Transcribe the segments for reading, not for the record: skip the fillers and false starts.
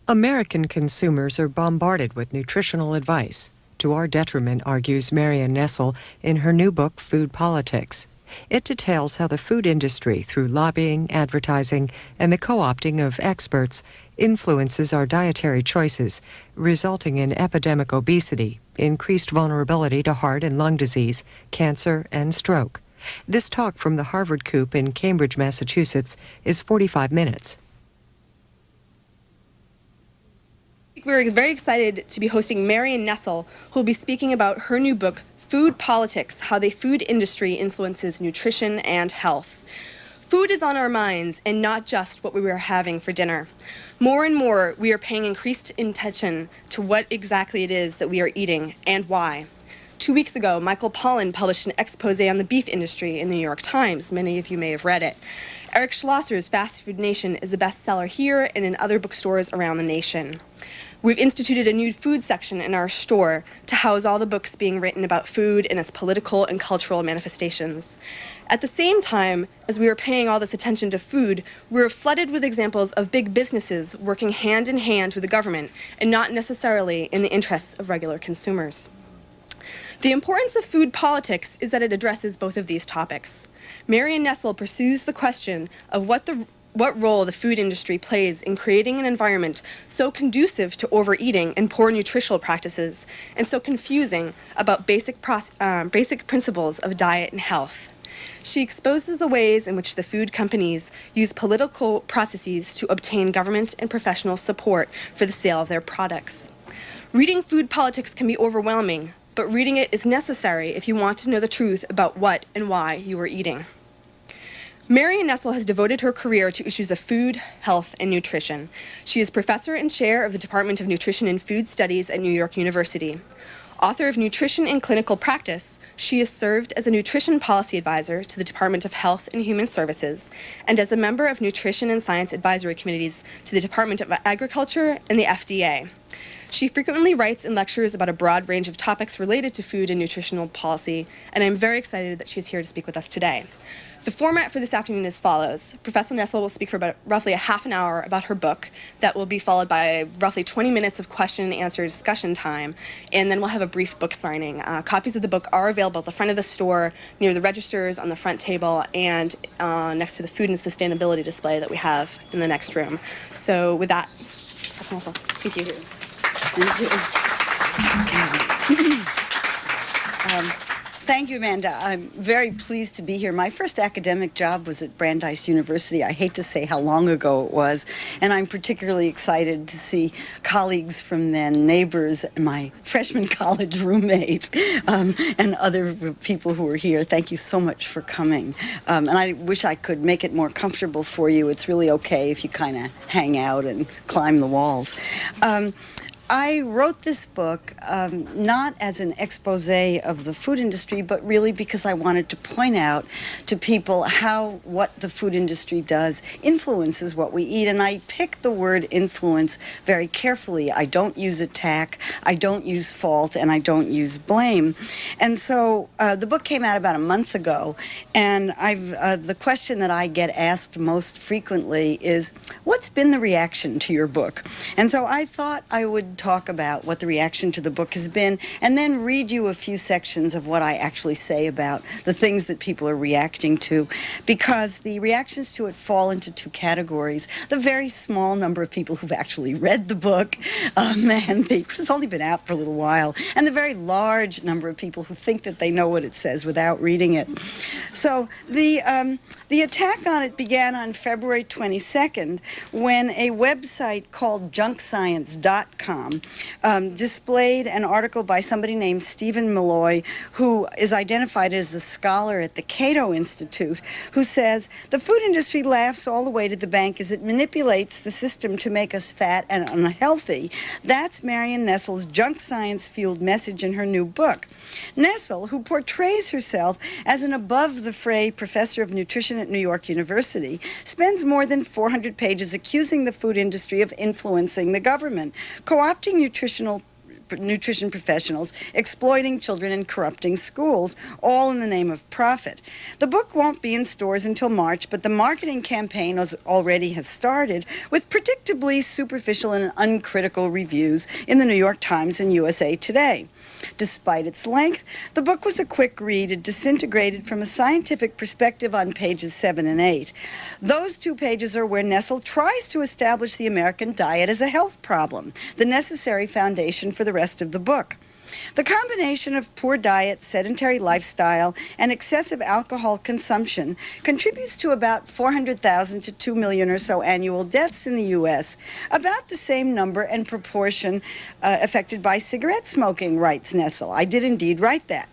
American consumers are bombarded with nutritional advice, to our detriment, argues Marion Nestle in her new book, Food Politics. It details how the food industry, through lobbying, advertising, and the co-opting of experts, influences our dietary choices, resulting in epidemic obesity, increased vulnerability to heart and lung disease, cancer, and stroke. This talk from the Harvard Coop in Cambridge, Massachusetts, is 45 minutes. We're very excited to be hosting Marion Nestle, who will be speaking about her new book, Food Politics, How the Food Industry Influences Nutrition and Health. Food is on our minds, and not just what we were having for dinner. More and more, we are paying increased attention to what exactly it is that we are eating and why. 2 weeks ago, Michael Pollan published an exposé on the beef industry in the New York Times. Many of you may have read it. Eric Schlosser's Fast Food Nation is a bestseller here and in other bookstores around the nation. We've instituted a new food section in our store to house all the books being written about food and its political and cultural manifestations. At the same time, as we were paying all this attention to food, we were flooded with examples of big businesses working hand in hand with the government and not necessarily in the interests of regular consumers. The importance of food politics is that it addresses both of these topics. Marion Nestle pursues the question of what role the food industry plays in creating an environment so conducive to overeating and poor nutritional practices, and so confusing about basic principles of diet and health. She exposes the ways in which the food companies use political processes to obtain government and professional support for the sale of their products. Reading Food Politics can be overwhelming, but reading it is necessary if you want to know the truth about what and why you are eating. Marion Nestle has devoted her career to issues of food, health, and nutrition. She is professor and chair of the Department of Nutrition and Food Studies at New York University. Author of Nutrition in Clinical Practice, she has served as a nutrition policy advisor to the Department of Health and Human Services and as a member of Nutrition and Science Advisory Committees to the Department of Agriculture and the FDA. She frequently writes and lectures about a broad range of topics related to food and nutritional policy, and I'm very excited that she's here to speak with us today. The format for this afternoon is as follows. Professor Nestle will speak for about roughly a half an hour about her book. That will be followed by roughly 20 minutes of question and answer discussion time, and then we'll have a brief book signing. Copies of the book are available at the front of the store, near the registers, on the front table, and next to the food and sustainability display that we have in the next room. So with that, Professor Nestle, thank you. Thank you, Amanda. I'm very pleased to be here. My first academic job was at Brandeis University. I hate to say how long ago it was, and I'm particularly excited to see colleagues from then, neighbors, and my freshman college roommate, and other people who are here. Thank you so much for coming. And I wish I could make it more comfortable for you. It's really okay if you kind of hang out and climb the walls. I wrote this book not as an expose of the food industry, but really because I wanted to point out to people how what the food industry does influences what we eat. And I picked the word influence very carefully. I don't use attack, I don't use fault, and I don't use blame. And so the book came out about a month ago, and the question that I get asked most frequently is, what's been the reaction to your book? And so I thought I would talk about what the reaction to the book has been, and then read you a few sections of what I actually say about the things that people are reacting to, because the reactions to it fall into two categories. The very small number of people who've actually read the book, and it's only been out for a little while, and the very large number of people who think that they know what it says without reading it. So the attack on it began on February 22nd, when a website called junkscience.com displayed an article by somebody named Stephen Malloy, who is identified as a scholar at the Cato Institute, who says, the food industry laughs all the way to the bank as it manipulates the system to make us fat and unhealthy. That's Marion Nestle's junk science-fueled message in her new book. Nestle, who portrays herself as an above-the-fray professor of nutrition at New York University, spends more than 400 pages accusing the food industry of influencing the government, co-opting nutritional nutrition professionals exploiting children and corrupting schools, all in the name of profit. The book won't be in stores until March, but the marketing campaign already has started with predictably superficial and uncritical reviews in the New York Times and USA Today. Despite its length, the book was a quick read. It disintegrated from a scientific perspective on pages 7 and 8. Those 2 pages are where Nestle tries to establish the American diet as a health problem, the necessary foundation for the rest of the book. The combination of poor diet, sedentary lifestyle, and excessive alcohol consumption contributes to about 400,000 to 2 million or so annual deaths in the U.S., about the same number and proportion affected by cigarette smoking, writes Nestle. I did indeed write that.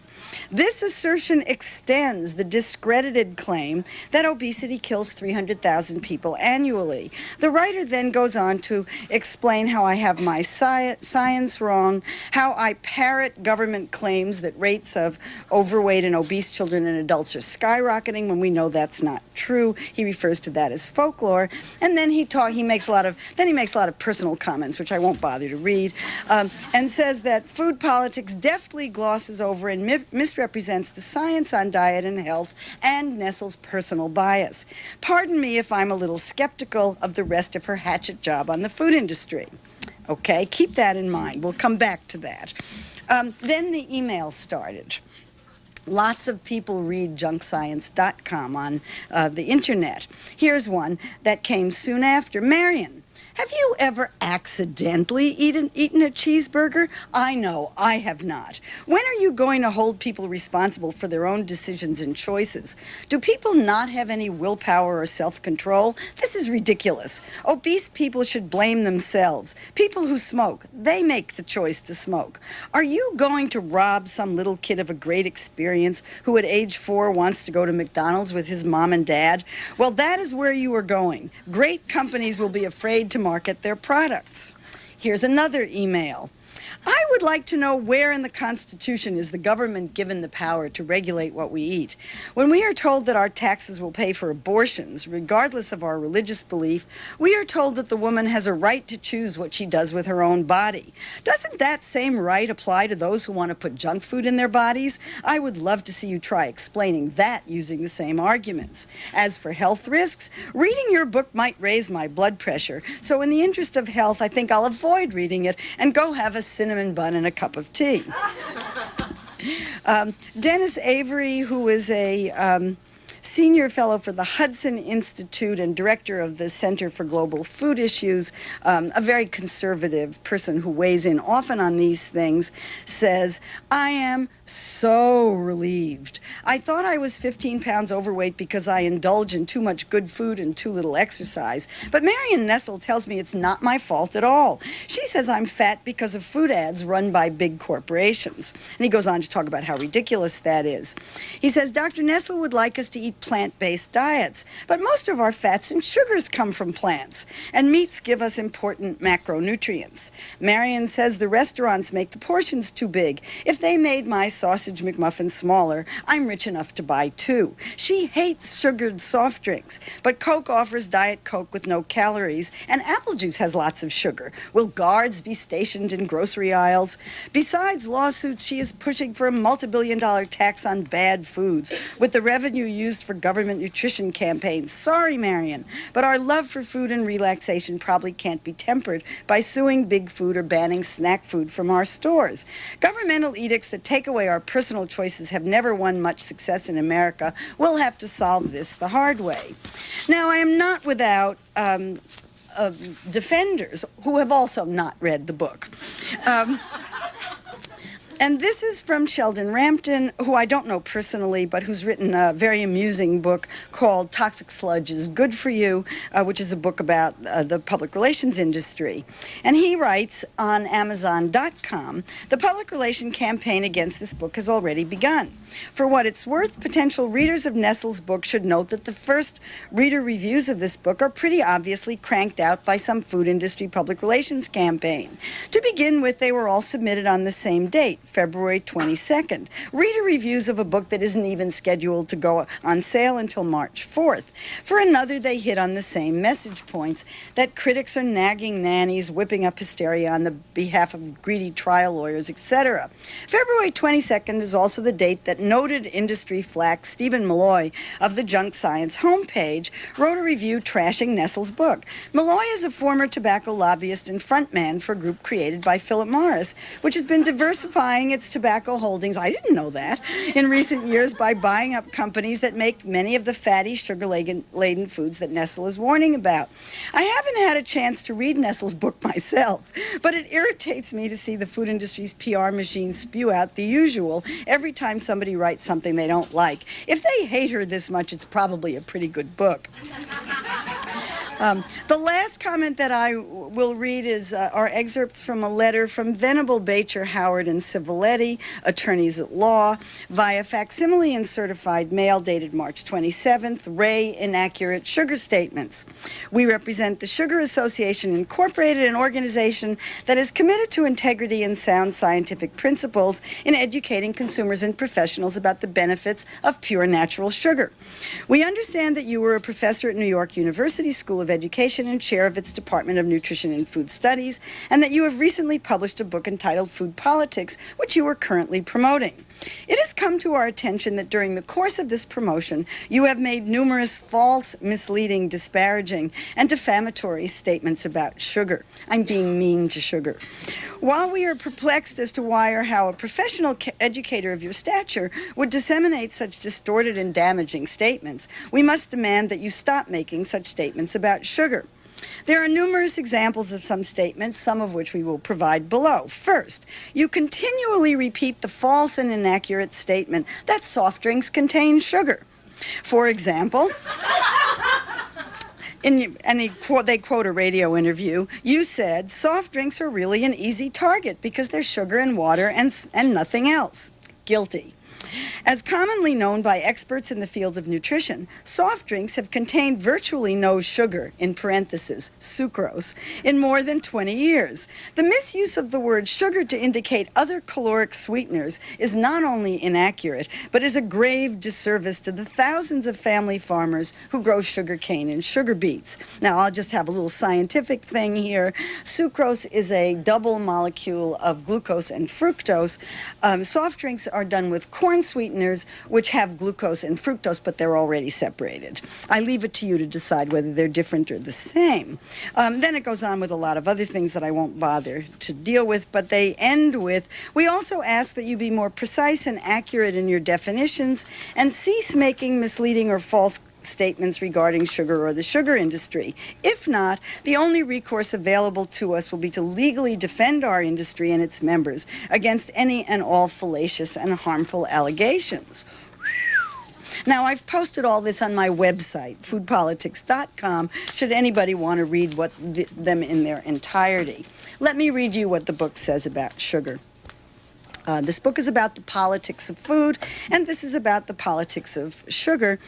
This assertion extends the discredited claim that obesity kills 300,000 people annually. The writer then goes on to explain how I have my science wrong, how I parrot government claims that rates of overweight and obese children and adults are skyrocketing when we know that's not true. He refers to that as folklore, and then he makes a lot of personal comments, which I won't bother to read, and says that food politics deftly glosses over and misrepresents the science on diet and health and Nestle's personal bias. Pardon me if I'm a little skeptical of the rest of her hatchet job on the food industry. Okay, keep that in mind. We'll come back to that. Then the email started. Lots of people read junkscience.com on the internet. Here's one that came soon after. Marion, have you ever accidentally eaten a cheeseburger? I know, I have not. When are you going to hold people responsible for their own decisions and choices? Do people not have any willpower or self-control? This is ridiculous. Obese people should blame themselves. People who smoke, they make the choice to smoke. Are you going to rob some little kid of a great experience who at age 4 wants to go to McDonald's with his mom and dad? Well, that is where you are going. Great companies will be afraid to market their products. Here's another email. I would like to know where in the Constitution is the government given the power to regulate what we eat. When we are told that our taxes will pay for abortions, regardless of our religious belief, we are told that the woman has a right to choose what she does with her own body. Doesn't that same right apply to those who want to put junk food in their bodies? I would love to see you try explaining that using the same arguments. As for health risks, reading your book might raise my blood pressure, so in the interest of health, I think I'll avoid reading it and go have a cinnamon bun and a cup of tea. Dennis Avery, who is a senior fellow for the Hudson Institute and director of the Center for Global Food Issues, a very conservative person who weighs in often on these things, says, I am so relieved. I thought I was 15 pounds overweight because I indulge in too much good food and too little exercise. But Marion Nestle tells me it's not my fault at all. She says I'm fat because of food ads run by big corporations. And he goes on to talk about how ridiculous that is. He says, Dr. Nestle would like us to eat plant-based diets, but most of our fats and sugars come from plants, and meats give us important macronutrients. Marion says the restaurants make the portions too big. If they made my sausage McMuffin smaller, I'm rich enough to buy 2. She hates sugared soft drinks, but Coke offers Diet Coke with no calories, and apple juice has lots of sugar. Will guards be stationed in grocery aisles? Besides lawsuits, she is pushing for a multi-billion-dollar tax on bad foods, with the revenue used for government nutrition campaigns. Sorry, Marion, but our love for food and relaxation probably can't be tempered by suing Big Food or banning snack food from our stores. Governmental edicts that take away our personal choices have never won much success in America. We'll have to solve this the hard way. Now, I am not without defenders who have also not read the book. And this is from Sheldon Rampton, who I don't know personally, but who's written a very amusing book called Toxic Sludge is Good for You, which is a book about the public relations industry. And he writes on Amazon.com, the public relation campaign against this book has already begun. For what it's worth, potential readers of Nestle's book should note that the first reader reviews of this book are pretty obviously cranked out by some food industry public relations campaign. To begin with, they were all submitted on the same date, February 22nd. Reader reviews of a book that isn't even scheduled to go on sale until March 4th. For another, they hit on the same message points, that critics are nagging nannies, whipping up hysteria on the behalf of greedy trial lawyers, etc. February 22nd is also the date that noted industry flack Stephen Malloy of the Junk Science homepage wrote a review trashing Nestle's book. Malloy is a former tobacco lobbyist and frontman for a group created by Philip Morris, which has been diversifying its tobacco holdings, I didn't know that, in recent years by buying up companies that make many of the fatty, sugar-laden foods that Nestle is warning about. I haven't had a chance to read Nestle's book myself, but it irritates me to see the food industry's PR machine spew out the usual every time somebody writes something they don't like. If they hate her this much, it's probably a pretty good book. The last comment that I will read are excerpts from a letter from Venable, Bacher, Howard, and Civiletti, attorneys at law, via facsimile and certified mail dated March 27th, Ray Inaccurate Sugar Statements. We represent the Sugar Association Incorporated, an organization that is committed to integrity and sound scientific principles in educating consumers and professionals about the benefits of pure natural sugar. We understand that you were a professor at New York University School of Education and chair of its Department of Nutrition and Food Studies, and that you have recently published a book entitled Food Politics, which you are currently promoting. It has come to our attention that during the course of this promotion, you have made numerous false, misleading, disparaging, and defamatory statements about sugar. I'm being mean to sugar. While we are perplexed as to why or how a professional educator of your stature would disseminate such distorted and damaging statements, we must demand that you stop making such statements about sugar. There are numerous examples of some statements, some of which we will provide below. First, you continually repeat the false and inaccurate statement that soft drinks contain sugar. For example, they quote a radio interview, you said, soft drinks are really an easy target because they're sugar and water and nothing else. Guilty. As commonly known by experts in the field of nutrition, soft drinks have contained virtually no sugar, in parentheses, sucrose, in more than 20 years. The misuse of the word sugar to indicate other caloric sweeteners is not only inaccurate, but is a grave disservice to the thousands of family farmers who grow sugar cane and sugar beets. Now, I'll just have a little scientific thing here. Sucrose is a double molecule of glucose and fructose. Soft drinks are done with corn sweeteners, which have glucose and fructose, but they're already separated. I leave it to you to decide whether they're different or the same. Then it goes on with a lot of other things that I won't bother to deal with, but they end with, we also ask that you be more precise and accurate in your definitions and cease making misleading or false statements regarding sugar or the sugar industry. If not, the only recourse available to us will be to legally defend our industry and its members against any and all fallacious and harmful allegations. Now, I've posted all this on my website, foodpolitics.com, should anybody want to read them in their entirety. Let me read you what the book says about sugar. This book is about the politics of food, and this is about the politics of sugar.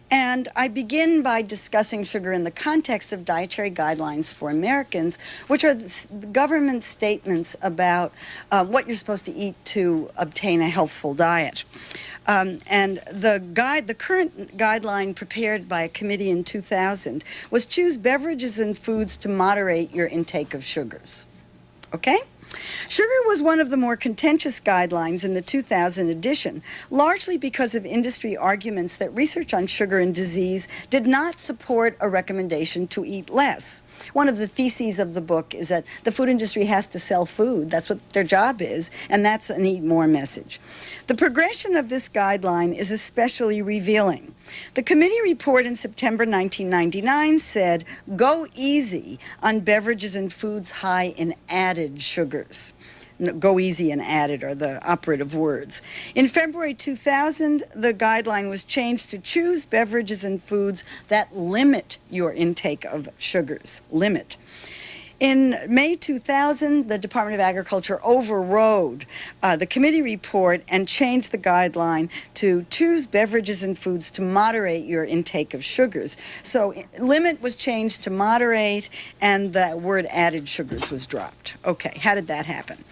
And I begin by discussing sugar in the context of dietary guidelines for Americans, which are the government statements about what you're supposed to eat to obtain a healthful diet. And the current guideline prepared by a committee in 2000 was choose beverages and foods to moderate your intake of sugars. Okay? Sugar was one of the more contentious guidelines in the 2000 edition, largely because of industry arguments that research on sugar and disease did not support a recommendation to eat less. One of the theses of the book is that the food industry has to sell food. That's what their job is, and that's an eat more message. The progression of this guideline is especially revealing. The committee report in September 1999 said, go easy on beverages and foods high in added sugars. Go easy and added are the operative words. In February 2000, the guideline was changed to choose beverages and foods that limit your intake of sugars. Limit. In May 2000, the Department of Agriculture overrode the committee report and changed the guideline to choose beverages and foods to moderate your intake of sugars. So limit was changed to moderate, and the word added sugars was dropped. Okay, how did that happen?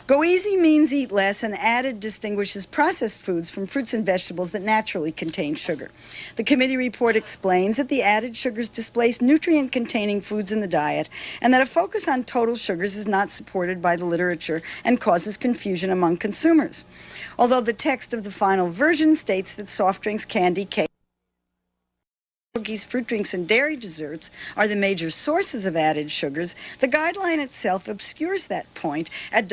Go easy means eat less, and added distinguishes processed foods from fruits and vegetables that naturally contain sugar. The committee report explains that the added sugars displace nutrient-containing foods in the diet, and that a focus on total sugars is not supported by the literature and causes confusion among consumers. Although the text of the final version states that soft drinks, candy, cake, cookies, fruit drinks, and dairy desserts are the major sources of added sugars, the guideline itself obscures that point, as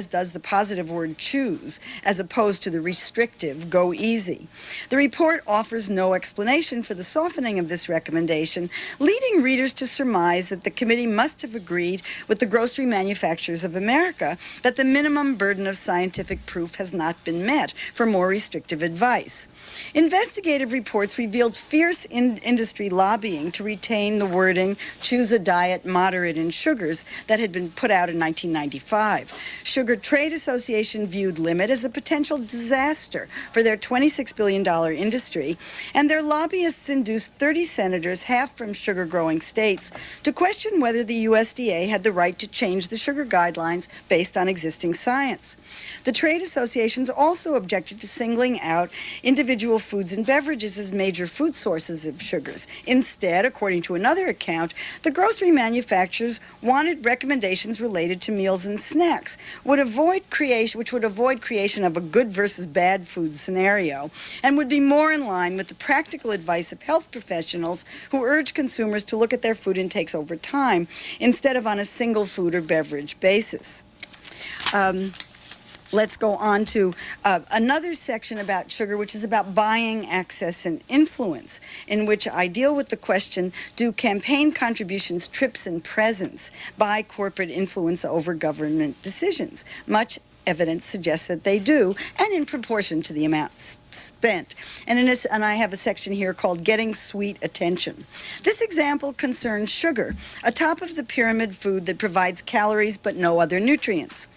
does the positive word choose, as opposed to the restrictive go easy. The report offers no explanation for the softening of this recommendation, leading readers to surmise that the committee must have agreed with the grocery manufacturers of America that the minimum burden of scientific proof has not been met for more restrictive advice. Investigative reports revealed fierce industry lobbying to retain the wording, choose a diet moderate in sugars, that had been put out in 1995. Sugar Trade Association viewed limit as a potential disaster for their $26 billion industry, and their lobbyists induced 30 senators, half from sugar-growing states, to question whether the USDA had the right to change the sugar guidelines based on existing science. The trade associations also objected to singling out individual foods and beverages as major food sources of sugars. Instead, according to another account, the grocery manufacturers wanted recommendations related to meals and snacks, which would avoid creation of a good versus bad food scenario, and would be more in line with the practical advice of health professionals who urge consumers to look at their food intakes over time instead of on a single food or beverage basis. Let's go on to another section about sugar, which is about buying, access, and influence, in which I deal with the question, do campaign contributions, trips, and presents buy corporate influence over government decisions? Much evidence suggests that they do, and in proportion to the amount spent. And I have a section here called Getting Sweet Attention. This example concerns sugar, a top of the pyramid food that provides calories but no other nutrients.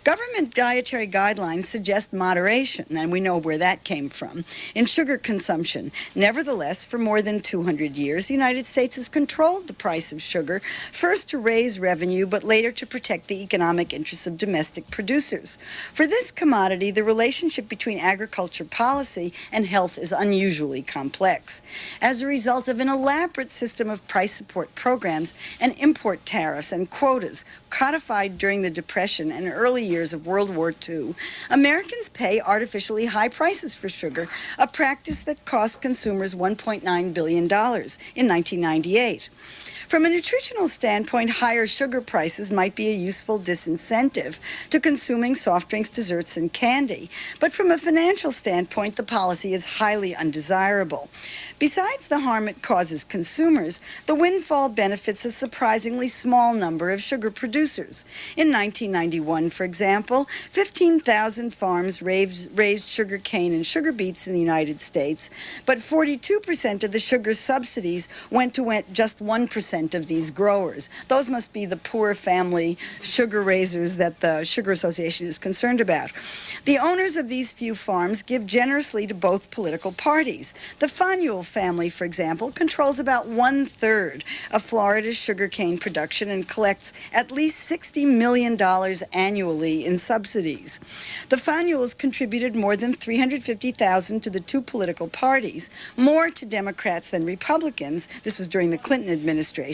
Government dietary guidelines suggest moderation, and we know where that came from, in sugar consumption. Nevertheless, for more than 200 years, the United States has controlled the price of sugar, first to raise revenue, but later to protect the economic interests of domestic producers. For this commodity, the relationship between agriculture policy and health is unusually complex. As a result of an elaborate system of price support programs and import tariffs and quotas codified during the Depression and early years of World War II, Americans pay artificially high prices for sugar, a practice that cost consumers $1.9 billion in 1998. From a nutritional standpoint, higher sugar prices might be a useful disincentive to consuming soft drinks, desserts, and candy. But from a financial standpoint, the policy is highly undesirable. Besides the harm it causes consumers, the windfall benefits a surprisingly small number of sugar producers. In 1991, for example, 15,000 farms raised sugar cane and sugar beets in the United States, but 42% of the sugar subsidies went to just 1% of these growers. Those must be the poor family sugar raisers that the Sugar Association is concerned about. The owners of these few farms give generously to both political parties. The Faneuil family, for example, controls about 1/3 of Florida's sugarcane production and collects at least $60 million annually in subsidies. The Faneuils contributed more than $350,000 to the two political parties, more to Democrats than Republicans. This was during the Clinton administration,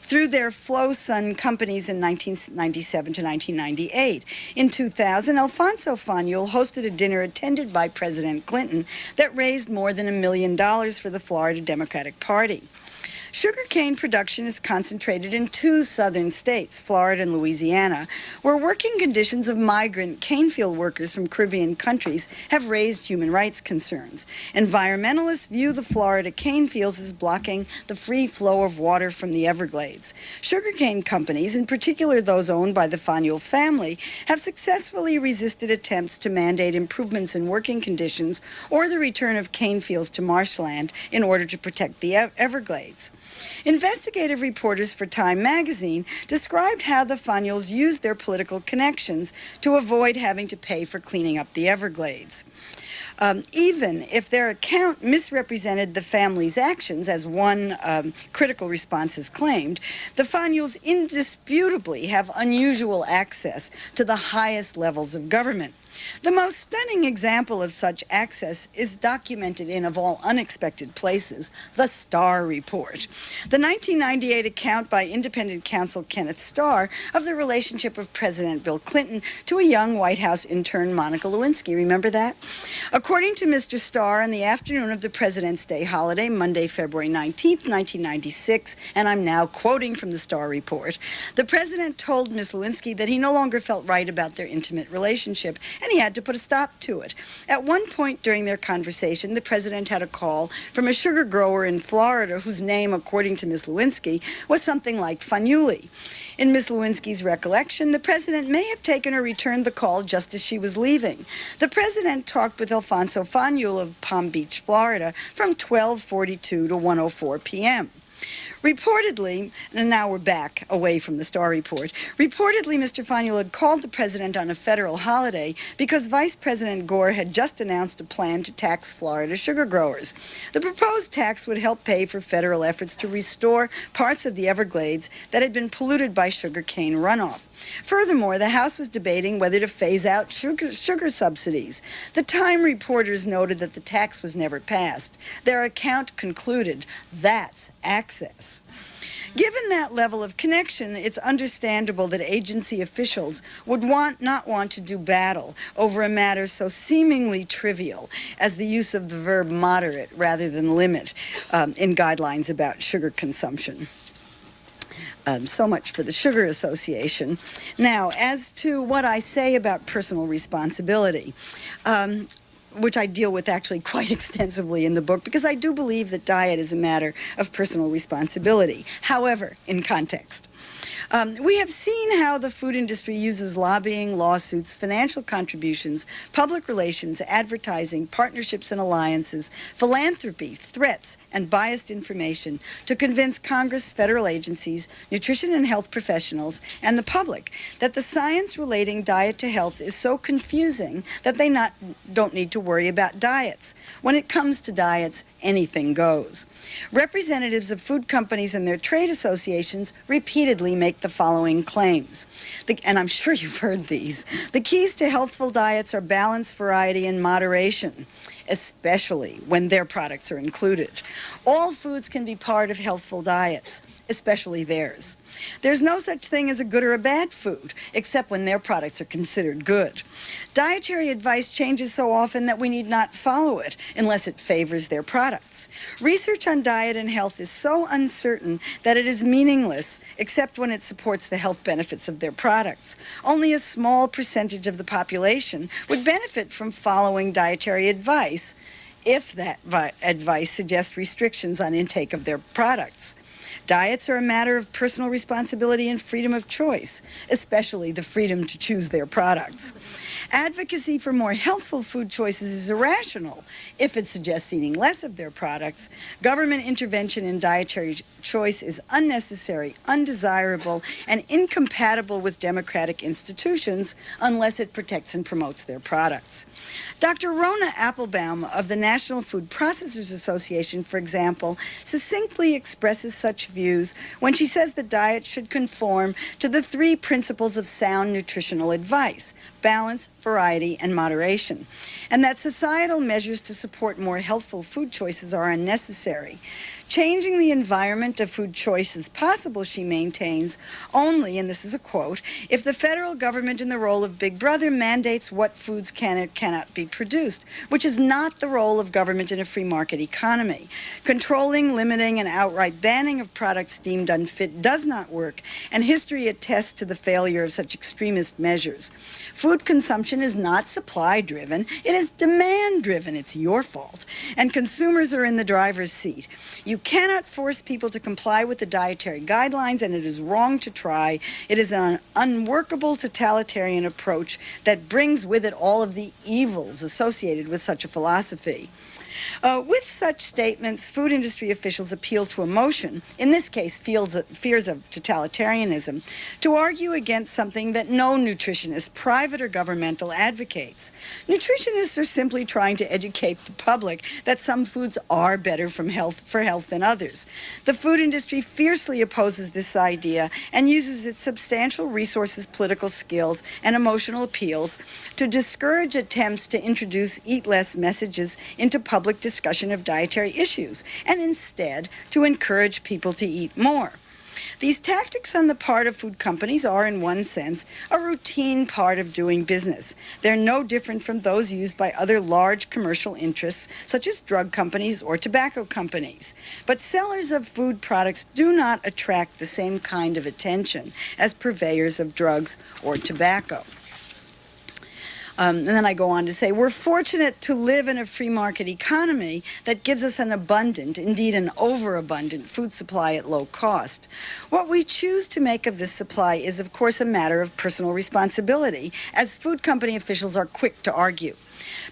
through their Flow Sun companies in 1997 to 1998. In 2000, Alfonso Faneuil hosted a dinner attended by President Clinton that raised more than $1 million for the Florida Democratic Party. Sugarcane production is concentrated in two southern states, Florida and Louisiana, where working conditions of migrant cane field workers from Caribbean countries have raised human rights concerns. Environmentalists view the Florida cane fields as blocking the free flow of water from the Everglades. Sugarcane companies, in particular those owned by the Faneuil family, have successfully resisted attempts to mandate improvements in working conditions or the return of cane fields to marshland in order to protect the Everglades. Investigative reporters for Time magazine described how the Fanuels used their political connections to avoid having to pay for cleaning up the Everglades. Even if their account misrepresented the family's actions, as one critical response has claimed, the Fanuels indisputably have unusual access to the highest levels of government. The most stunning example of such access is documented in, of all unexpected places, the Starr Report. The 1998 account by independent counsel Kenneth Starr of the relationship of President Bill Clinton to a young White House intern, Monica Lewinsky. Remember that? According to Mr. Starr, on the afternoon of the President's Day holiday, Monday, February 19th, 1996, and I'm now quoting from the Starr Report, the President told Ms. Lewinsky that he no longer felt right about their intimate relationship, and he had to put a stop to it. At one point during their conversation, the President had a call from a sugar grower in Florida whose name, according to Ms. Lewinsky, was something like Fanueli. In Ms. Lewinsky's recollection, the President may have taken or returned the call just as she was leaving. The President talked with Alfonso Fanuel of Palm Beach, Florida, from 12:42 to 1:04 p.m. Reportedly, and now we're back away from the Starr Report, reportedly Mr. Fanuel had called the President on a federal holiday because Vice President Gore had just announced a plan to tax Florida sugar growers. The proposed tax would help pay for federal efforts to restore parts of the Everglades that had been polluted by sugarcane runoff. Furthermore, the House was debating whether to phase out sugar subsidies. The Time reporters noted that the tax was never passed. Their account concluded, that's access. Given that level of connection, it's understandable that agency officials would not want to do battle over a matter so seemingly trivial as the use of the verb moderate rather than limit in guidelines about sugar consumption. So much for the Sugar Association. Now, as to what I say about personal responsibility, which I deal with actually quite extensively in the book, because I do believe that diet is a matter of personal responsibility. However, in context. We have seen how the food industry uses lobbying, lawsuits, financial contributions, public relations, advertising, partnerships and alliances, philanthropy, threats, and biased information to convince Congress, federal agencies, nutrition and health professionals, and the public that the science relating diet to health is so confusing that they don't need to worry about diets. When it comes to diets, anything goes. Representatives of food companies and their trade associations repeatedly make the following claims, and I'm sure you've heard these. The keys to healthful diets are balance, variety, and moderation, especially when their products are included. All foods can be part of healthful diets, especially theirs. There's no such thing as a good or a bad food, except when their products are considered good. Dietary advice changes so often that we need not follow it unless it favors their products. Research on diet and health is so uncertain that it is meaningless, except when it supports the health benefits of their products. Only a small percentage of the population would benefit from following dietary advice if that advice suggests restrictions on intake of their products. Diets are a matter of personal responsibility and freedom of choice, especially the freedom to choose their products. Advocacy for more healthful food choices is irrational if it suggests eating less of their products. Government intervention in dietary choice is unnecessary, undesirable, and incompatible with democratic institutions unless it protects and promotes their products. Dr. Rona Applebaum of the National Food Processors Association, for example, succinctly expresses such views when she says the diet should conform to the three principles of sound nutritional advice: balance, variety, and moderation, and that societal measures to support more healthful food choices are unnecessary. Changing the environment of food choice is possible, she maintains, only, and this is a quote, if the federal government in the role of Big Brother mandates what foods can and cannot be produced, which is not the role of government in a free market economy. Controlling, limiting, and outright banning of products deemed unfit does not work, and history attests to the failure of such extremist measures. Food consumption is not supply-driven, it is demand-driven. It's your fault. And consumers are in the driver's seat. You cannot force people to comply with the dietary guidelines, and it is wrong to try. It is an unworkable totalitarian approach that brings with it all of the evils associated with such a philosophy. With such statements, food industry officials appeal to emotion, in this case fears of totalitarianism, to argue against something that no nutritionist, private or governmental, advocates. Nutritionists are simply trying to educate the public that some foods are better for health than others. The food industry fiercely opposes this idea and uses its substantial resources, political skills, and emotional appeals to discourage attempts to introduce eat less messages into public discussion of dietary issues, and instead to encourage people to eat more. These tactics on the part of food companies are, in one sense, a routine part of doing business. They're no different from those used by other large commercial interests, such as drug companies or tobacco companies. But sellers of food products do not attract the same kind of attention as purveyors of drugs or tobacco. And then I go on to say, we're fortunate to live in a free market economy that gives us an abundant, indeed an overabundant, food supply at low cost. What we choose to make of this supply is, of course, a matter of personal responsibility, as food company officials are quick to argue.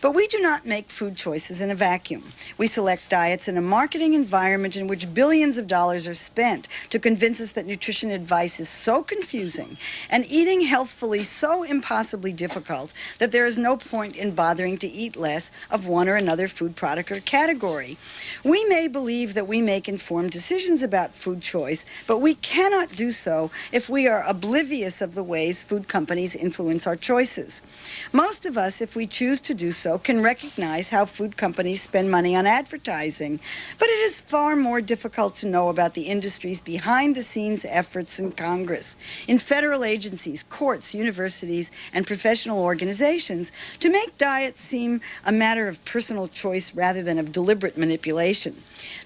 But we do not make food choices in a vacuum. We select diets in a marketing environment in which billions of dollars are spent to convince us that nutrition advice is so confusing and eating healthfully so impossibly difficult that there is no point in bothering to eat less of one or another food product or category. We may believe that we make informed decisions about food choice, but we cannot do so if we are oblivious of the ways food companies influence our choices. Most of us, if we choose to do so, can recognize how food companies spend money on advertising, but it is far more difficult to know about the industry's behind-the-scenes efforts in Congress, in federal agencies, courts, universities, and professional organizations to make diets seem a matter of personal choice rather than of deliberate manipulation.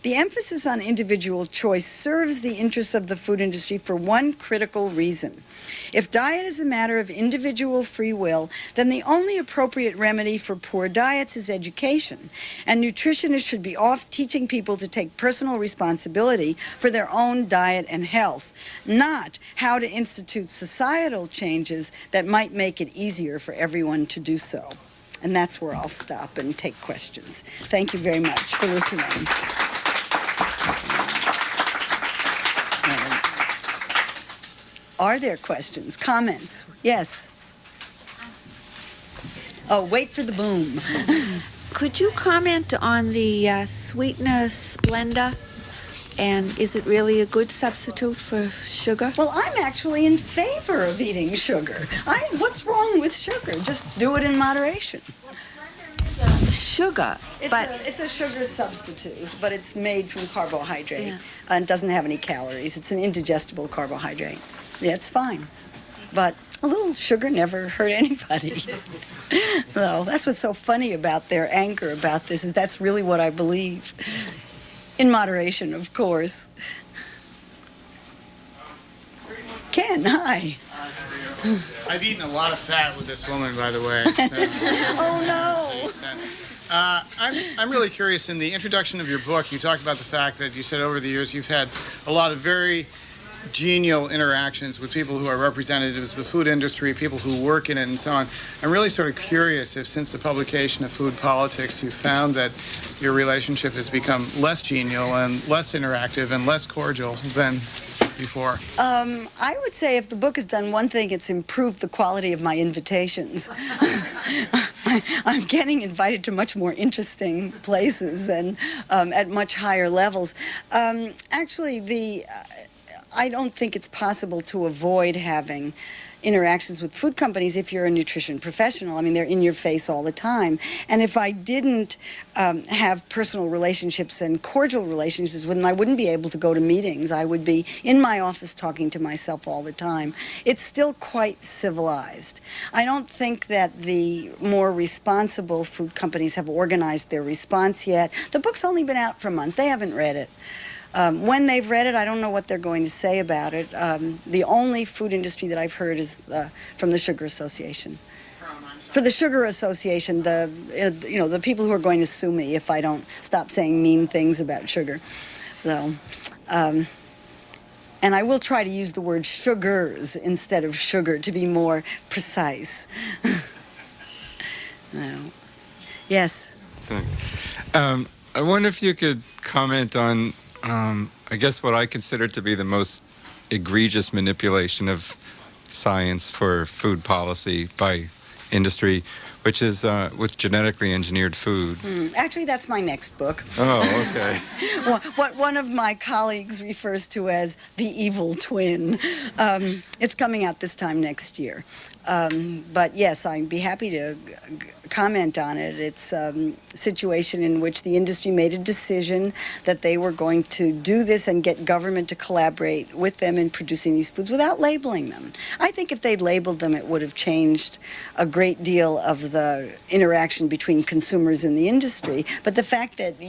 The emphasis on individual choice serves the interests of the food industry for one critical reason. If diet is a matter of individual free will, then the only appropriate remedy for poor diets is education, and nutritionists should be off teaching people to take personal responsibility for their own diet and health, not how to institute societal changes that might make it easier for everyone to do so. And that's where I'll stop and take questions. Thank you very much for listening. Are there questions, comments? Yes. Oh, wait for the boom. Could you comment on the sweetener Splenda? And is it really a good substitute for sugar? Well, I'm actually in favor of eating sugar. What's wrong with sugar? Just do it in moderation. Sugar, it's a sugar substitute, but it's made from carbohydrate and doesn't have any calories. It's an indigestible carbohydrate. Yeah, it's fine. But a little sugar never hurt anybody. No, that's what's so funny about their anger about this, is that's really what I believe. In moderation, of course. Ken, hi. I've eaten a lot of fat with this woman, by the way. So, oh, no. I'm really curious. In the introduction of your book, you talked about the fact that you said over the years you've had a lot of very genial interactions with people who are representatives of the food industry, people who work in it, and so on. I'm really sort of curious if, since the publication of Food Politics, you found that your relationship has become less genial and less interactive and less cordial than before. I would say if the book has done one thing, it's improved the quality of my invitations. I'm getting invited to much more interesting places and at much higher levels. Actually, I don't think it's possible to avoid having interactions with food companies if you're a nutrition professional. I mean, they're in your face all the time. And if I didn't have personal relationships and cordial relationships with them, I wouldn't be able to go to meetings. I would be in my office talking to myself all the time. It's still quite civilized. I don't think that the more responsible food companies have organized their response yet. The book's only been out for a month. They haven't read it. When they've read it, I don't know what they're going to say about it. The only food industry that I've heard is from the Sugar Association. For the Sugar Association, the people who are going to sue me if I don't stop saying mean things about sugar. So, and I will try to use the word sugars instead of sugar to be more precise. No. Yes. Thanks. I wonder if you could comment on, I guess, what I consider to be the most egregious manipulation of science for food policy by industry, which is with genetically engineered food. Actually, that's my next book. Oh, okay. What one of my colleagues refers to as the evil twin. It's coming out this time next year. But yes, I'd be happy to comment on it. It's a situation in which the industry made a decision that they were going to do this and get government to collaborate with them in producing these foods without labeling them. I think if they'd labeled them, it would have changed a great deal of the interaction between consumers and the industry. But the fact that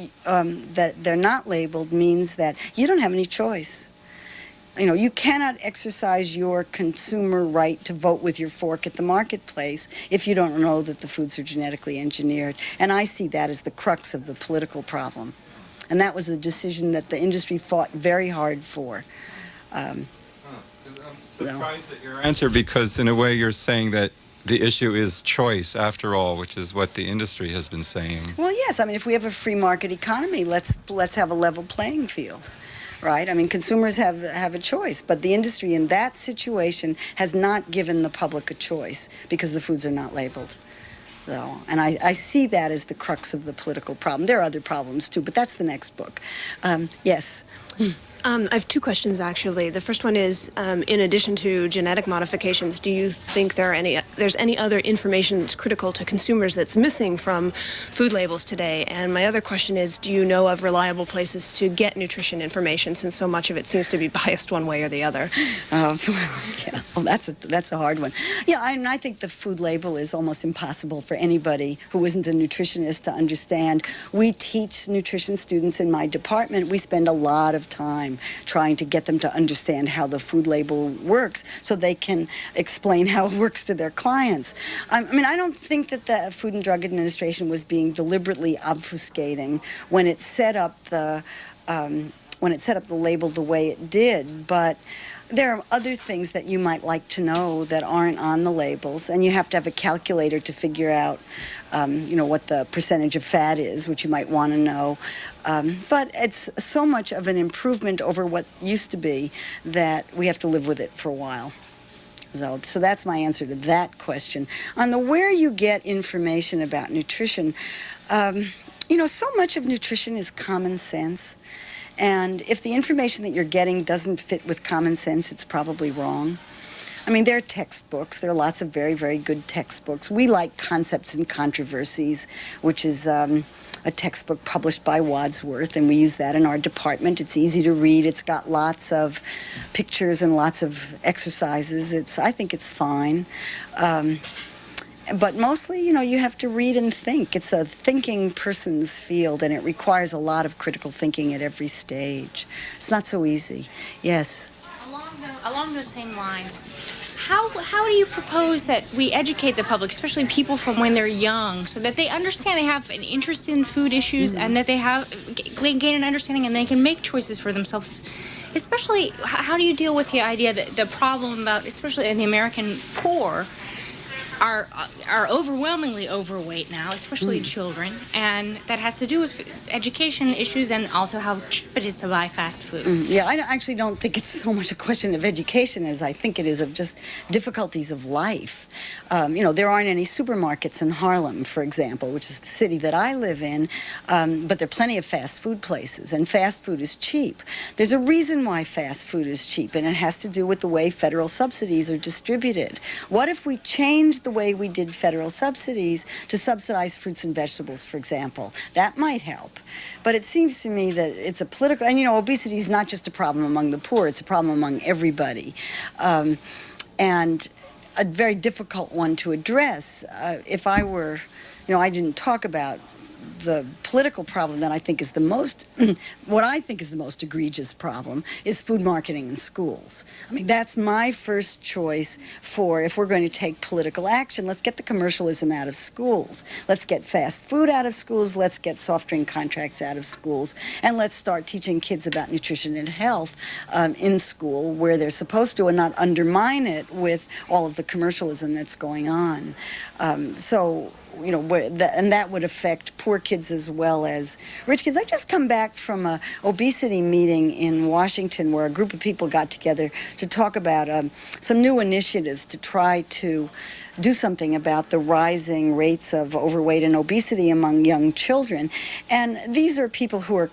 that they're not labeled means that you don't have any choice. You know, you cannot exercise your consumer right to vote with your fork at the marketplace if you don't know that the foods are genetically engineered. And I see that as the crux of the political problem. And that was a decision that the industry fought very hard for. I'm surprised at your answer, because in a way you're saying that the issue is choice, after all, which is what the industry has been saying. Well, yes. I mean, if we have a free market economy, let's have a level playing field. Right? I mean, consumers have a choice, but the industry in that situation has not given the public a choice because the foods are not labeled. So, and I see that as the crux of the political problem. There are other problems too, but that's the next book. Yes. I have two questions, actually. The first one is, in addition to genetic modifications, do you think there's any other information that's critical to consumers that's missing from food labels today? And my other question is, do you know of reliable places to get nutrition information, since so much of it seems to be biased one way or the other? Yeah. Well, that's a hard one. Yeah, I think the food label is almost impossible for anybody who isn't a nutritionist to understand. We teach nutrition students in my department. We spend a lot of time trying to get them to understand how the food label works so they can explain how it works to their clients. I mean, I don't think that the Food and Drug Administration was being deliberately obfuscating when it set up the label the way it did, but there are other things that you might like to know that aren't on the labels, and you have to have a calculator to figure out what the percentage of fat is, which you might want to know. But it's so much of an improvement over what used to be that we have to live with it for a while. So that's my answer to that question. On the where you get information about nutrition, so much of nutrition is common sense. And if the information that you're getting doesn't fit with common sense, it's probably wrong. I mean, there are textbooks. There are lots of very, very good textbooks. We like Concepts and Controversies, which is a textbook published by Wadsworth, and we use that in our department. It's easy to read. It's got lots of pictures and lots of exercises. I think it's fine. But mostly, you have to read and think. It's a thinking person's field, and it requires a lot of critical thinking at every stage. It's not so easy. Yes? Along those same lines, how do you propose that we educate the public, especially people from when they're young, so that they understand, they have an interest in food issues, and that they gain an understanding and they can make choices for themselves? Especially, how do you deal with the idea that the problem about, especially in the American poor, are overwhelmingly overweight now, especially children, and that has to do with education issues and also how cheap it is to buy fast food. Yeah, I actually don't think it's so much a question of education as I think it is of just difficulties of life. There aren't any supermarkets in Harlem, for example, which is the city that I live in, but there are plenty of fast food places, and fast food is cheap. There's a reason why fast food is cheap, and it has to do with the way federal subsidies are distributed. What if we changed the way we did federal subsidies to subsidize fruits and vegetables, for example? That might help. But it seems to me that it's a political, and obesity is not just a problem among the poor, it's a problem among everybody. And a very difficult one to address. If I were, I didn't talk about the political problem that I think is the most, what I think is the most egregious problem is food marketing in schools. I mean, that's my first choice for, if we're going to take political action, let's get the commercialism out of schools. Let's get fast food out of schools. Let's get soft drink contracts out of schools. And let's start teaching kids about nutrition and health in school where they're supposed to, and not undermine it with all of the commercialism that's going on. So and that would affect poor kids as well as rich kids. I just come back from a obesity meeting in Washington where a group of people got together to talk about some new initiatives to try to do something about the rising rates of overweight and obesity among young children. And these are people who are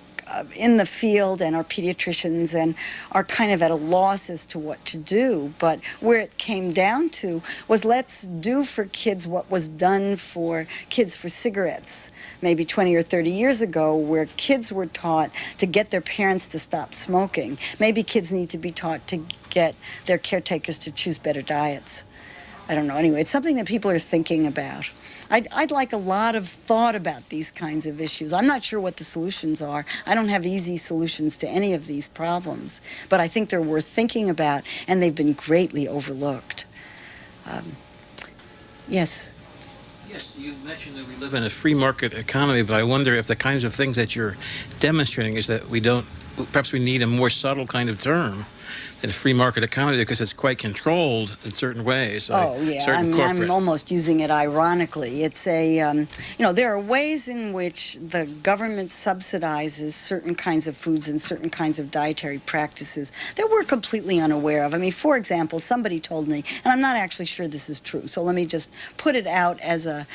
in the field and are pediatricians and are kind of at a loss as to what to do. But where it came down to was, let's do for kids what was done for kids for cigarettes maybe 20 or 30 years ago, where kids were taught to get their parents to stop smoking. Maybe kids need to be taught to get their caretakers to choose better diets. I don't know. Anyway, it's something that people are thinking about. I'd like a lot of thought about these kinds of issues. I'm not sure what the solutions are. I don't have easy solutions to any of these problems, but I think they're worth thinking about, and they've been greatly overlooked. Yes? Yes, you mentioned that we live in a free market economy, but I wonder if the kinds of things that you're demonstrating is that perhaps we need a more subtle kind of term than a free market economy, because it's quite controlled in certain ways. Oh, yeah. I'm almost using it ironically. It's there are ways in which the government subsidizes certain kinds of foods and certain kinds of dietary practices that we're completely unaware of. I mean, for example, somebody told me, and I'm not actually sure this is true, so let me just put it out as a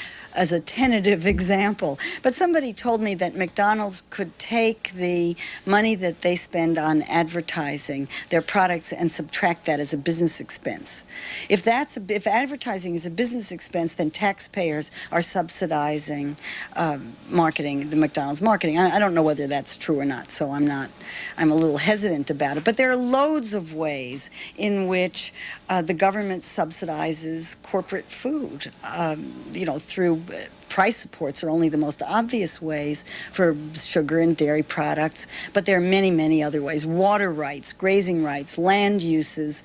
tentative example. But somebody told me that McDonald's could take the money that they spend on advertising their products and subtract that as a business expense. If advertising is a business expense, then taxpayers are subsidizing marketing, the McDonald's marketing. I don't know whether that's true or not, so I'm a little hesitant about it. But there are loads of ways in which the government subsidizes corporate food, through price supports are only the most obvious ways for sugar and dairy products, but there are many, many other ways. Water rights, grazing rights, land uses,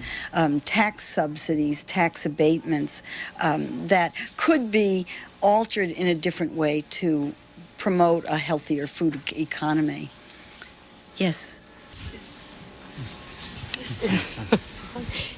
tax subsidies, tax abatements that could be altered in a different way to promote a healthier food economy. Yes?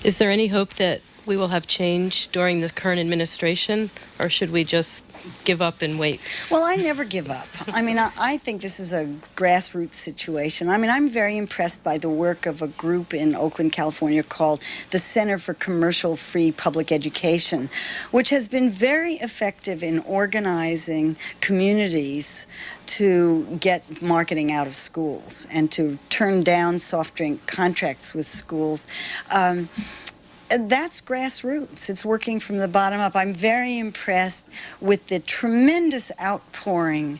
Is there any hope that we will have change during the current administration, or should we just give up and wait? Well, I never give up. I mean, I think this is a grassroots situation. I mean, I'm very impressed by the work of a group in Oakland, California called the Center for Commercial-Free Public Education, which has been very effective in organizing communities to get marketing out of schools and to turn down soft drink contracts with schools. That's grassroots. It's working from the bottom up. I'm very impressed with the tremendous outpouring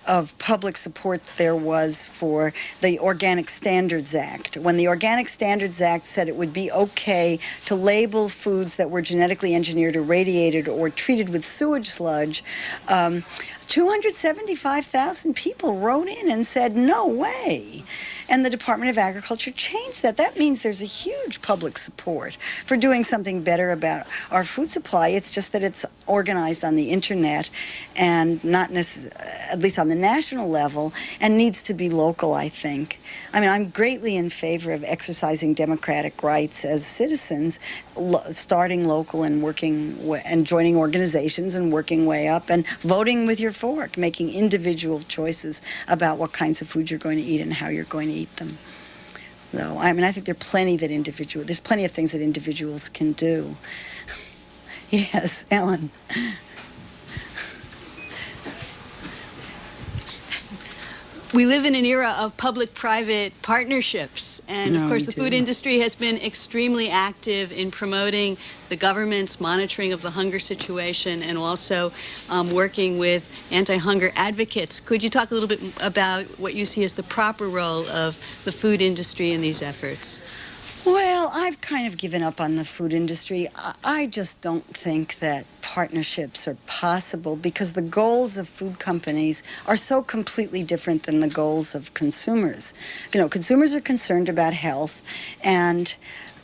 of public support there was for the Organic Standards Act. When the Organic Standards Act said it would be okay to label foods that were genetically engineered, irradiated, or treated with sewage sludge, 275,000 people wrote in and said, no way. And the Department of Agriculture changed that. That means there's a huge public support for doing something better about our food supply. It's just that it's organized on the internet and not at least on the national level, and needs to be local, I think. I mean, I'm greatly in favor of exercising democratic rights as citizens, starting local and working and joining organizations and working way up and voting with your fork, making individual choices about what kinds of food you're going to eat and how you're going to eat them. So, I mean, I think there's plenty of things that individuals can do. Yes, Ellen. We live in an era of public-private partnerships, and of course the food industry has been extremely active in promoting the government's monitoring of the hunger situation and also working with anti-hunger advocates. Could you talk a little bit about what you see as the proper role of the food industry in these efforts? Well, I've kind of given up on the food industry. I just don't think that partnerships are possible because the goals of food companies are so completely different than the goals of consumers. You know, consumers are concerned about health, and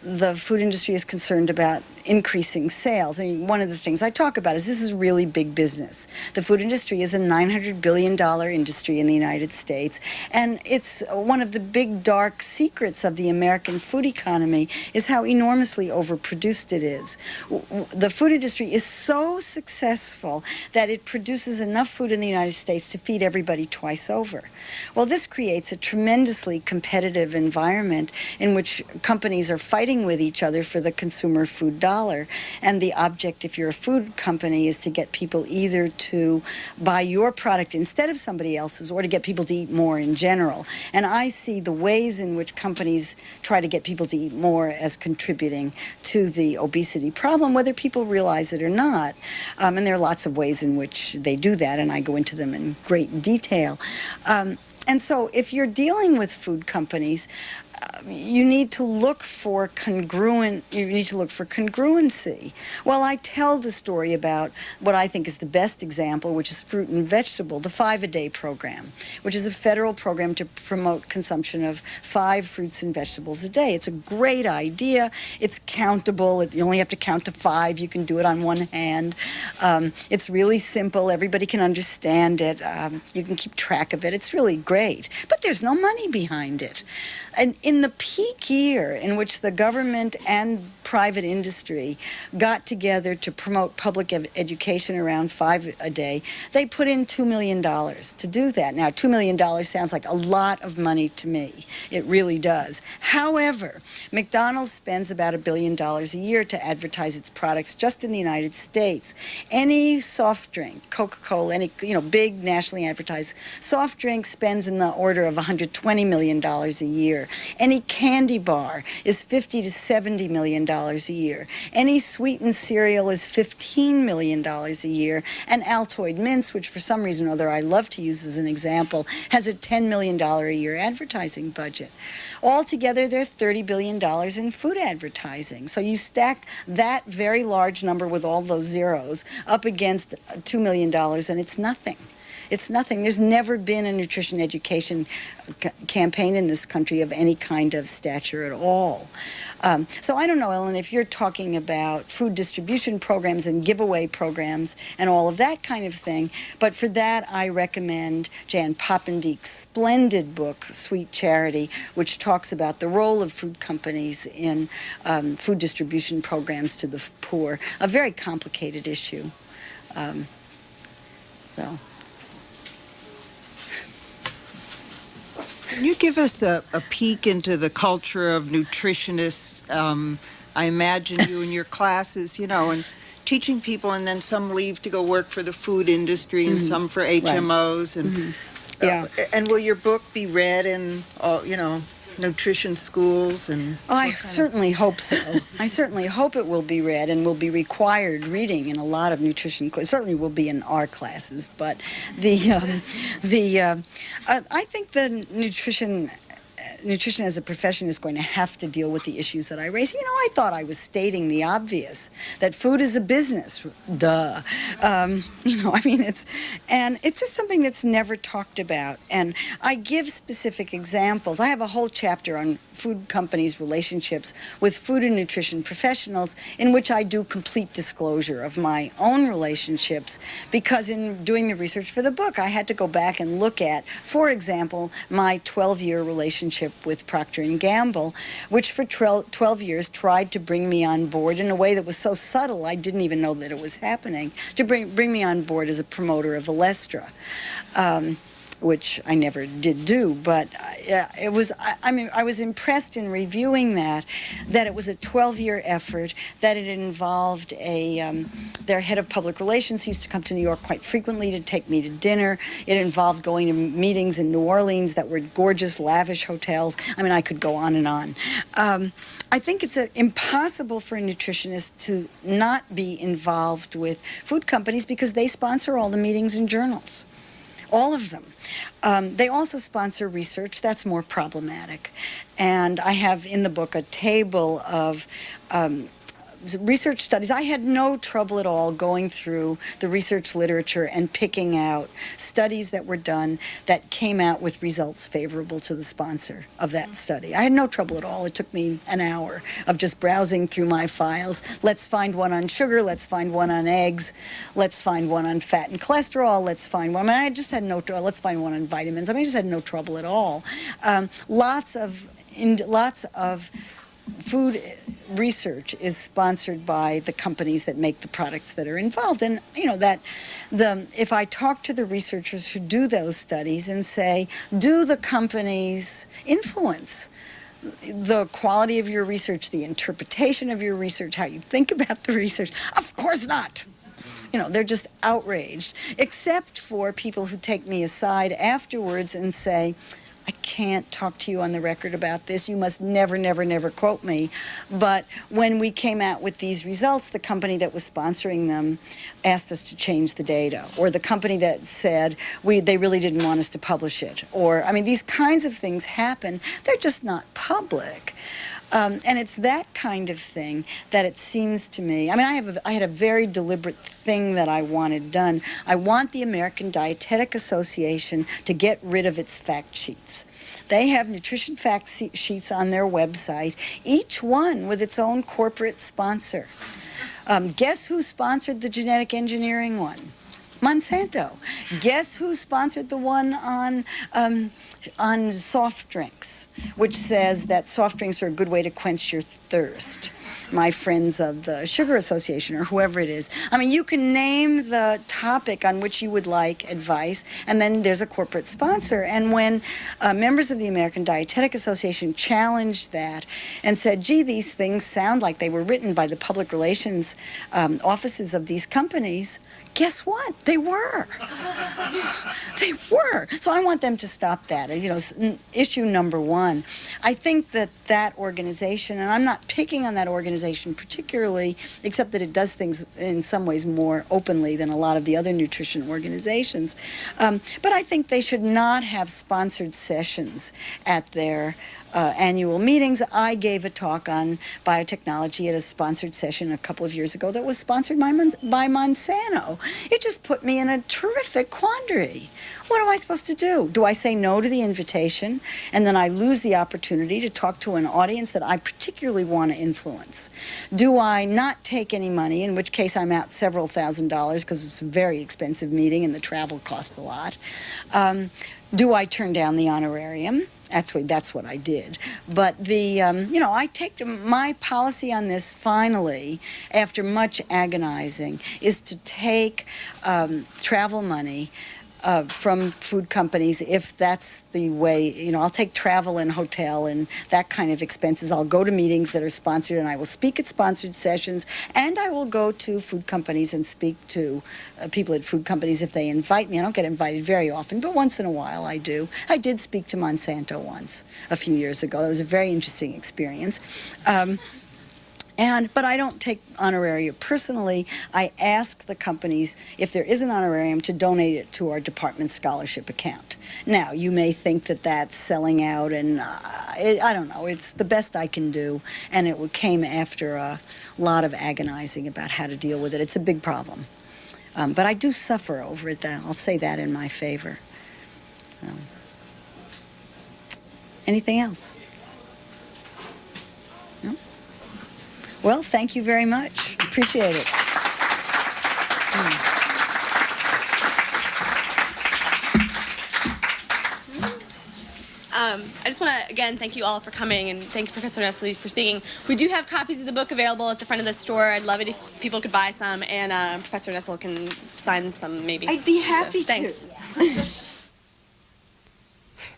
the food industry is concerned about increasing sales. I mean, one of the things I talk about is this is really big business. The food industry is a $900 billion industry in the United States, and it's one of the big dark secrets of the American food economy is how enormously overproduced it is. The food industry is so successful that it produces enough food in the United States to feed everybody twice over. Well, this creates a tremendously competitive environment in which companies are fighting with each other for the consumer food dollar. And the object, if you're a food company, is to get people either to buy your product instead of somebody else's or to get people to eat more in general. And I see the ways in which companies try to get people to eat more as contributing to the obesity problem, whether people realize it or not. And there are lots of ways in which they do that, and I go into them in great detail. And so if you're dealing with food companies, you need to look for congruency. Well, I tell the story about what I think is the best example, which is fruit and vegetable, the 5-a-day program, which is a federal program to promote consumption of 5 fruits and vegetables a day. It's a great idea. It's countable. You only have to count to 5. You can do it on one hand. It's really simple. Everybody can understand it. You can keep track of it. It's really great. But there's no money behind it. And in the peak year in which the government and private industry got together to promote public education around 5 a day, they put in $2 million to do that. Now, $2 million sounds like a lot of money to me. It really does. However, McDonald's spends about $1 billion a year to advertise its products just in the United States. Any soft drink, Coca-Cola, any big nationally advertised soft drink spends in the order of $120 million a year. Any candy bar is $50 to $70 million a year. Any sweetened cereal is $15 million a year. And Altoid Mints, which for some reason or other I love to use as an example, has a $10 million a year advertising budget. Altogether, they're $30 billion in food advertising. So you stack that very large number with all those zeros up against $2 million, and it's nothing. It's nothing. There's never been a nutrition education campaign in this country of any kind of stature at all. So I don't know, Ellen, if you're talking about food distribution programs and giveaway programs and all of that kind of thing, but for that I recommend Jan Poppendiek's splendid book, Sweet Charity, which talks about the role of food companies in food distribution programs to the poor, a very complicated issue. Can you give us a peek into the culture of nutritionists? I imagine you in your classes, and teaching people, and then some leave to go work for the food industry and some for HMOs. And and will your book be read in, nutrition schools? I certainly hope so. I certainly hope it will be read and will be required reading in a lot of nutrition classes. Certainly will be in our classes, but I think the nutrition as a profession is going to have to deal with the issues that I raised. I thought I was stating the obvious, that food is a business. Duh. It's just something that's never talked about. And I give specific examples. I have a whole chapter on food companies' relationships with food and nutrition professionals in which I do complete disclosure of my own relationships, because in doing the research for the book, I had to go back and look at, for example, my 12-year relationship with Procter & Gamble, which for 12 years tried to bring me on board in a way that was so subtle I didn't even know that it was happening, to bring me on board as a promoter of Olestra. Which I never did do, but it was, I was impressed in reviewing that it was a 12-year effort, that it involved their head of public relations who used to come to New York quite frequently to take me to dinner. It involved going to meetings in New Orleans that were gorgeous, lavish hotels. I could go on and on. I think it's impossible for a nutritionist to not be involved with food companies because they sponsor all the meetings and journals. All of them. They also sponsor research. That's more problematic. And I have in the book a table of research studies. I had no trouble at all going through the research literature and picking out studies that were done that came out with results favorable to the sponsor of that study. I had no trouble at all. It took me an hour of just browsing through my files. Let's find one on sugar. Let's find one on eggs. Let's find one on fat and cholesterol. Let's find one. I mean, I just had no trouble. Let's find one on vitamins. I mean, I just had no trouble at all. Lots of food research is sponsored by the companies that make the products that are involved. And, you know, if I talk to the researchers who do those studies and say, do the companies influence the quality of your research, the interpretation of your research, how you think about the research? Of course not. You know, they're just outraged, except for people who take me aside afterwards and say, I can't talk to you on the record about this. You must never, never, never quote me. But when we came out with these results, the company that was sponsoring them asked us to change the data. Or the company that said they really didn't want us to publish it. Or, I mean, these kinds of things happen. They're just not public. And it's that kind of thing that it seems to me, I mean, I had a very deliberate thing that I wanted done. I want the American Dietetic Association to get rid of its fact sheets. They have nutrition fact sheets on their website, each one with its own corporate sponsor. Guess who sponsored the genetic engineering one? Monsanto. Guess who sponsored the one on soft drinks, which says that soft drinks are a good way to quench your thirst? My friends of the Sugar Association or whoever it is. I mean, you can name the topic on which you would like advice, and then there's a corporate sponsor. And when members of the American Dietetic Association challenged that and said, gee, these things sound like they were written by the public relations offices of these companies, guess what? They were. They were. So I want them to stop that. You know, issue number one. I think that organization, and I'm not picking on that organization particularly, except that it does things in some ways more openly than a lot of the other nutrition organizations. But I think they should not have sponsored sessions at their annual meetings. I gave a talk on biotechnology at a sponsored session a couple of years ago that was sponsored by Monsanto. It just put me in a terrific quandary. What am I supposed to do? Do I say no to the invitation and then I lose the opportunity to talk to an audience that I particularly want to influence? Do I not take any money, in which case I'm out several $1,000s because it's a very expensive meeting and the travel cost a lot? Do I turn down the honorarium? That's what I did. But you know, I take my policy on this finally, after much agonizing, is to take travel money from food companies, if that's the way. You know, I'll take travel and hotel and that kind of expenses. I'll go to meetings that are sponsored, and I will speak at sponsored sessions, and I will go to food companies and speak to people at food companies if they invite me. I don't get invited very often, but once in a while I do. I did speak to Monsanto once a few years ago. That was a very interesting experience. But I don't take honorarium personally. I ask the companies, if there is an honorarium, to donate it to our department scholarship account. Now, you may think that that's selling out, and I don't know. It's the best I can do, and it came after a lot of agonizing about how to deal with it. It's a big problem. But I do suffer over it. I'll say that in my favor. Anything else? No? Well, thank you very much. Appreciate it. I just want to, again, thank you all for coming, and thank Professor Nestle for speaking. We do have copies of the book available at the front of the store. I'd love it if people could buy some, and Professor Nestle can sign some, maybe. I'd be happy to. Thanks.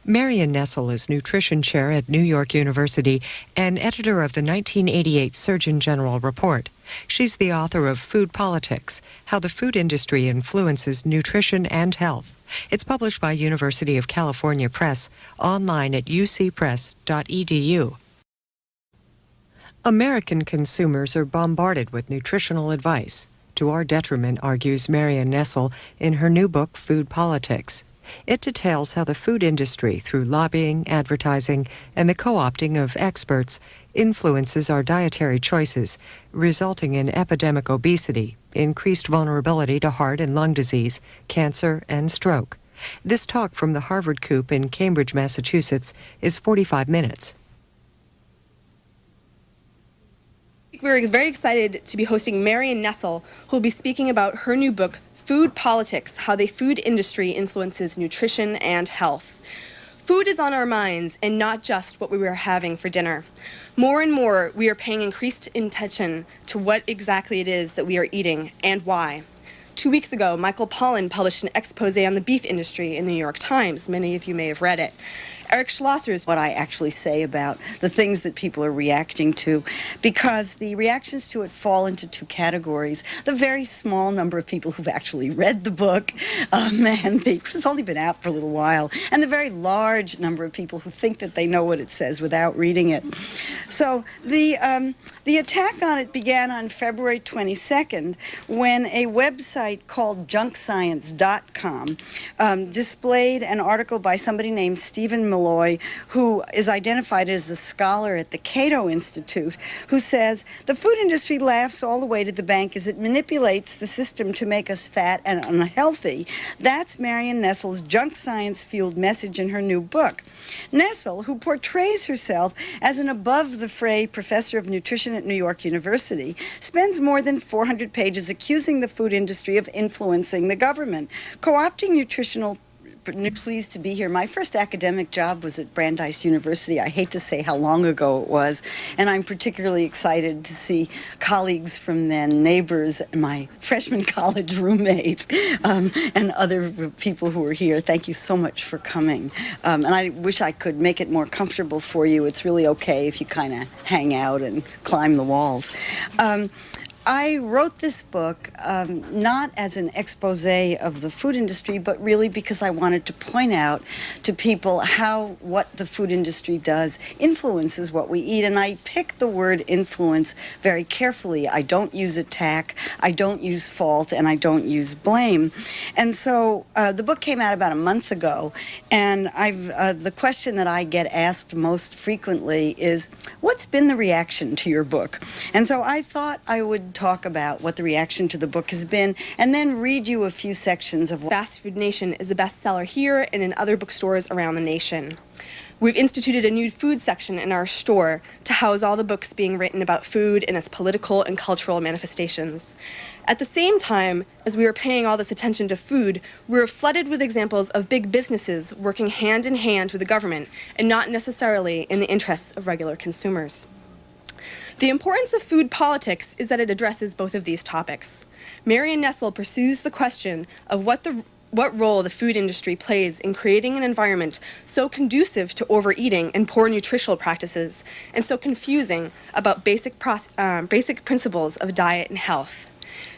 Marion Nestle is nutrition chair at New York University and editor of the 1988 Surgeon General Report. She's the author of Food Politics: How the Food Industry Influences Nutrition and Health. It's published by University of California Press, online at ucpress.edu. American consumers are bombarded with nutritional advice, to our detriment, argues Marion Nestle in her new book, Food Politics. It details how the food industry, through lobbying, advertising, and the co-opting of experts, influences our dietary choices, resulting in epidemic obesity, increased vulnerability to heart and lung disease, cancer, and stroke. This talk from the Harvard Coop in Cambridge, Massachusetts, is 45 minutes. We're very excited to be hosting Marion Nestle, who will be speaking about her new book, Food Politics, How the Food Industry Influences Nutrition and Health. Food is on our minds, and not just what we were having for dinner. More and more, we are paying increased attention to what exactly it is that we are eating and why. 2 weeks ago, Michael Pollan published an exposé on the beef industry in the New York Times. Many of you may have read it. Eric Schlosser's what I actually say about the things that people are reacting to, because the reactions to it fall into two categories. The very small number of people who've actually read the book, and it's only been out for a little while, and the very large number of people who think that they know what it says without reading it. So the attack on it began on February 22nd when a website called junkscience.com displayed an article by somebody named Stephen Malloy, who is identified as a scholar at the Cato Institute, who says, the food industry laughs all the way to the bank as it manipulates the system to make us fat and unhealthy. That's Marion Nestle's junk science-fueled message in her new book. Nestle, who portrays herself as an above-the-fray professor of nutrition at New York University, spends more than 400 pages accusing the food industry of influencing the government, co-opting nutritional. Pleased to be here. My first academic job was at Brandeis University. I hate to say how long ago it was, and I'm particularly excited to see colleagues from then, neighbors, my freshman college roommate, and other people who are here. Thank you so much for coming. And I wish I could make it more comfortable for you. It's really okay if you kind of hang out and climb the walls. I wrote this book not as an exposé of the food industry, but really because I wanted to point out to people how what the food industry does influences what we eat. And I picked the word influence very carefully. I don't use attack, I don't use fault, and I don't use blame. And so the book came out about a month ago, and the question that I get asked most frequently is, what's been the reaction to your book? And so I thought I would talk about what the reaction to the book has been, and then read you a few sections of what Fast Food Nation is a bestseller here and in other bookstores around the nation. We've instituted a new food section in our store to house all the books being written about food and its political and cultural manifestations. At the same time, as we are paying all this attention to food, we are flooded with examples of big businesses working hand in hand with the government and not necessarily in the interests of regular consumers. The importance of food politics is that it addresses both of these topics. Marion Nestle pursues the question of what role the food industry plays in creating an environment so conducive to overeating and poor nutritional practices, and so confusing about basic principles of diet and health.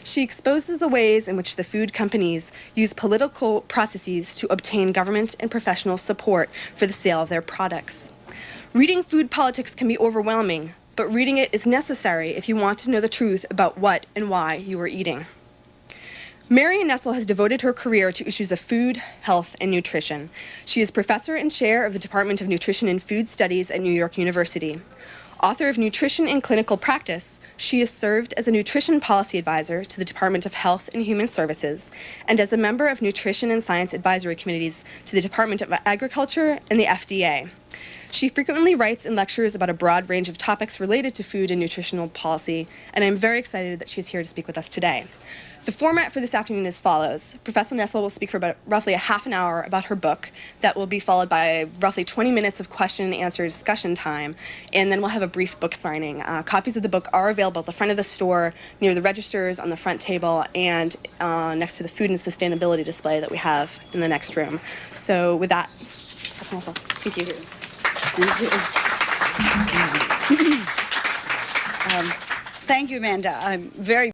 She exposes the ways in which the food companies use political processes to obtain government and professional support for the sale of their products. Reading Food Politics can be overwhelming, but reading it is necessary if you want to know the truth about what and why you are eating. Marion Nestle has devoted her career to issues of food, health, and nutrition. She is professor and chair of the Department of Nutrition and Food Studies at New York University. Author of Nutrition in Clinical Practice, she has served as a nutrition policy advisor to the Department of Health and Human Services and as a member of Nutrition and Science Advisory Committees to the Department of Agriculture and the FDA. She frequently writes and lectures about a broad range of topics related to food and nutritional policy, and I'm very excited that she's here to speak with us today. The format for this afternoon is as follows. Professor Nestle will speak for about roughly a half an hour about her book. That will be followed by roughly 20 minutes of question and answer discussion time, and then we'll have a brief book signing. Copies of the book are available at the front of the store, near the registers, on the front table, and next to the food and sustainability display that we have in the next room. So with that, Professor Nestle, thank you. Thank you, Amanda. I'm very